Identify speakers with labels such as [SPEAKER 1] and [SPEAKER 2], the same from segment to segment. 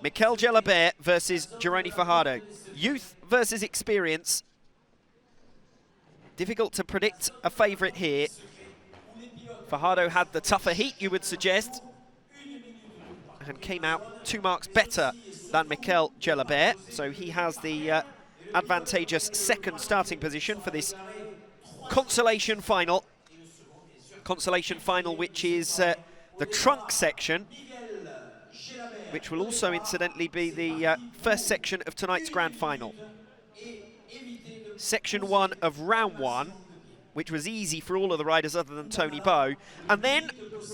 [SPEAKER 1] Miquel Gelabert versus Jeroni Fajardo. Youth versus experience. Difficult to predict a favourite here. Fajardo had the tougher heat, you would suggest, and came out 2 marks better than Miquel Gelabert. So he has the advantageous second starting position for this consolation final. Consolation final, which is the trunk section, which will also incidentally be the first section of tonight's grand final. Section 1 of round 1, which was easy for all of the riders other than Tony Bow. And then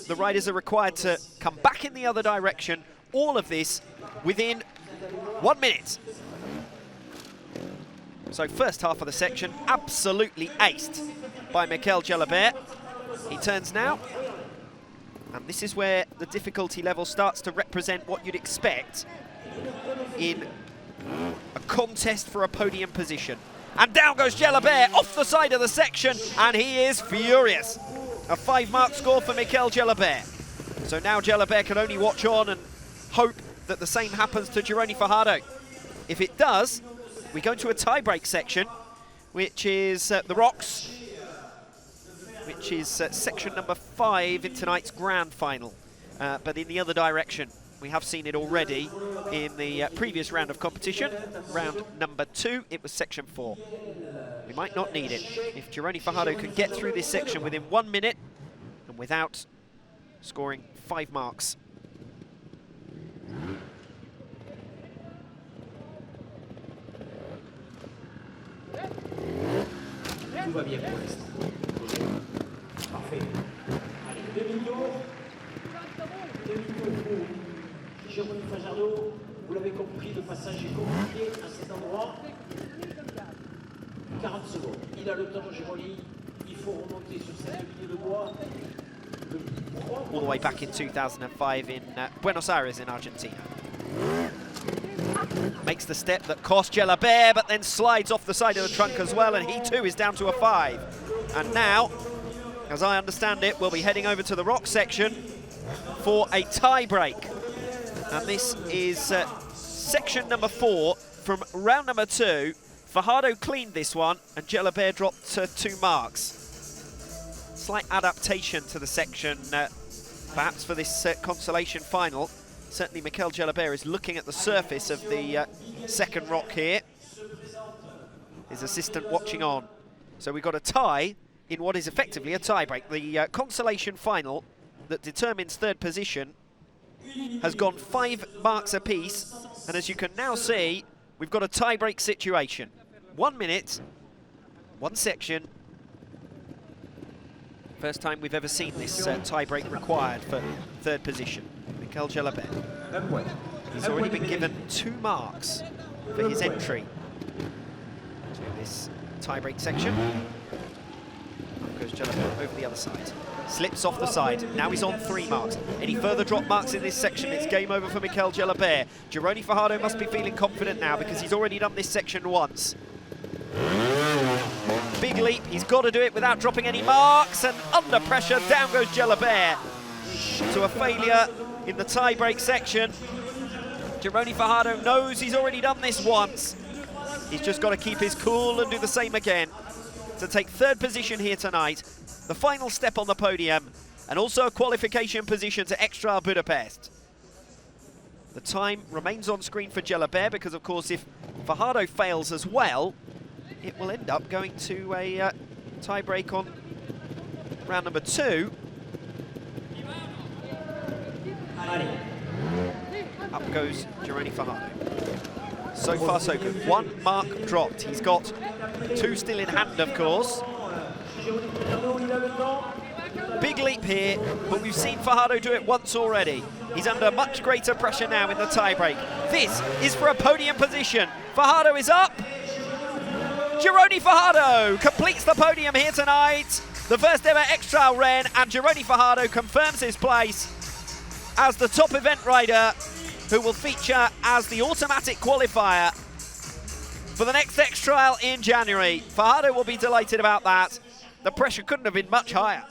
[SPEAKER 1] the riders are required to come back in the other direction. All of this within 1 minute. So first half of the section, absolutely aced by Miquel Gelabert. He turns now. And this is where the difficulty level starts to represent what you'd expect in a contest for a podium position. And down goes Gelabert off the side of the section, and he is furious. A 5-mark score for Miquel Gelabert. So now Gelabert can only watch on and hope that the same happens to Jeroni Fajardo. If it does, we go into a tie-break section, which is the rocks, which is section number 5 in tonight's grand final, but in the other direction. We have seen it already in the previous round of competition. Round number 2, it was section 4. We might not need it. If Jeroni Fajardo can get through this section within 1 minute and without scoring 5 marks.
[SPEAKER 2] Tout va bien pour l'instant. Parfait. Allez, demi-tour. Demi-tour pour Jeroni Fajardo. Vous l'avez compris, le passage est compliqué à cet endroit. 40 secondes. Il a le temps, Jeroni. Il faut remonter sur cette ligne de bois.
[SPEAKER 1] All the way back in 2005 in Buenos Aires in Argentina. Makes the step that cost Gelabert, but then slides off the side of the trunk as well, and he too is down to a 5. And now, as I understand it, we'll be heading over to the rock section for a tie break. And this is section number 4 from round number 2. Fajardo cleaned this one, and Gelabert dropped 2 marks. Slight adaptation to the section, perhaps for this consolation final. Certainly Miquel Gelabert is looking at the surface of the second rock here. His assistant watching on. So we've got a tie in what is effectively a tie-break. The consolation final that determines third position has gone 5 marks apiece. And as you can now see, we've got a tie-break situation. 1 minute, 1 section. First time we've ever seen this tie-break required for third position. Miquel Gelabert. He's already been given 2 marks for his entry to this tie-break section. Up goes Gelabert over the other side. Slips off the side. Now he's on 3 marks. Any further drop marks in this section, it's game over for Miquel Gelabert. Jeroni Fajardo must be feeling confident now because he's already done this section once. Big leap, he's got to do it without dropping any marks, and under pressure, down goes Gelabert to a failure in the tie-break section. Jeroni Fajardo knows he's already done this once. He's just got to keep his cool and do the same again to take third position here tonight, the final step on the podium, and also a qualification position to Extra Budapest. The time remains on screen for Gelabert because, of course, if Fajardo fails as well, it will end up going to a tie-break on round number 2. Up goes Jeroni Fajardo. So far, so good. 1 mark dropped. He's got 2 still in hand, of course. Big leap here, but we've seen Fajardo do it once already. He's under much greater pressure now in the tie-break. This is for a podium position. Fajardo is up. Jeroni Fajardo completes the podium here tonight. The first ever Extra Rennes, and Jeroni Fajardo confirms his place as the top event rider who will feature as the automatic qualifier for the next X Trial in January. Fajardo will be delighted about that. The pressure couldn't have been much higher.